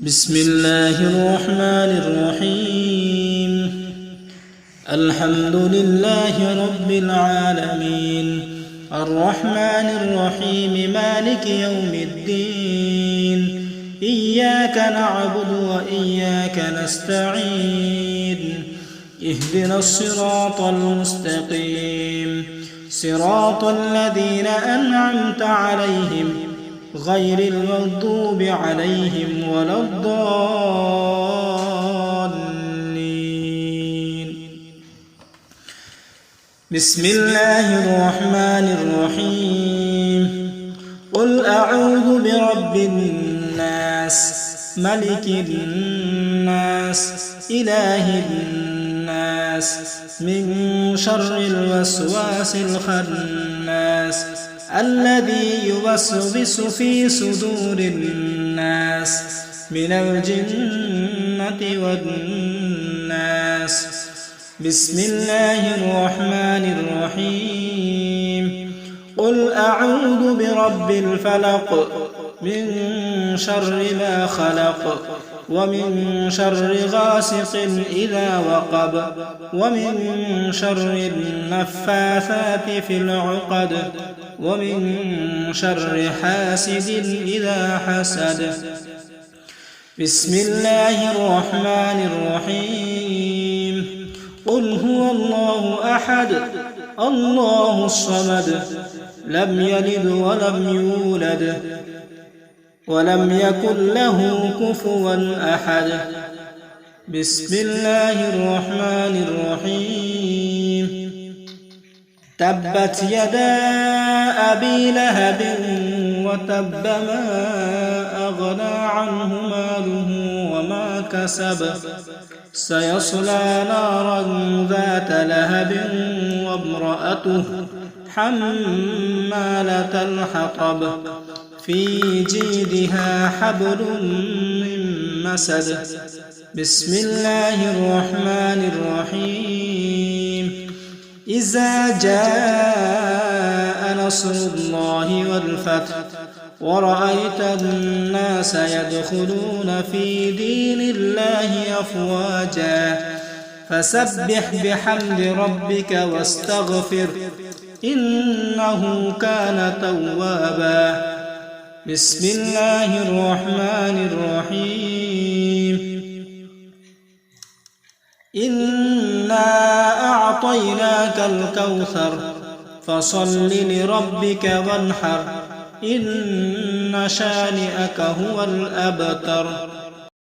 بسم الله الرحمن الرحيم. الحمد لله رب العالمين، الرحمن الرحيم، مالك يوم الدين. إياك نعبد وإياك نستعين. اهدنا الصراط المستقيم، صراط الذين أنعمت عليهم غير المغضوب عليهم ولا الضالين. بسم الله الرحمن الرحيم. قل أعوذ برب الناس، ملك الناس، إله الناس، من شر الوسواس الخناس الذي يوسوس في صدور الناس من الجنة والناس. بسم الله الرحمن الرحيم. قل أعوذ برب الفلق، من شر ما خلق، ومن شر غاسق إذا وقب، ومن شر النفاثات في العقد، ومن شر حاسد إذا حسد. بسم الله الرحمن الرحيم. قل هو الله أحد، الله الصمد، لم يلد ولم يولد ولم يكن له كفوا أحد. بسم الله الرحمن الرحيم. تبت يدا أبي لهب وتب، ما أغنى عنه ماله وما كسب، سيصلى نارا ذات لهب وامرأته حمالة الحطب، في جيدها حبل من مسد. بسم الله الرحمن الرحيم. إذا جاء نصر الله والفتح ورأيت الناس يدخلون في دين الله أفواجا فسبح بحمد ربك واستغفر، إنه كان توابا. بسم الله الرحمن الرحيم. إنا أعطيناك الكوثر فصل لربك وانحر، إن شانئك هو الأبتر.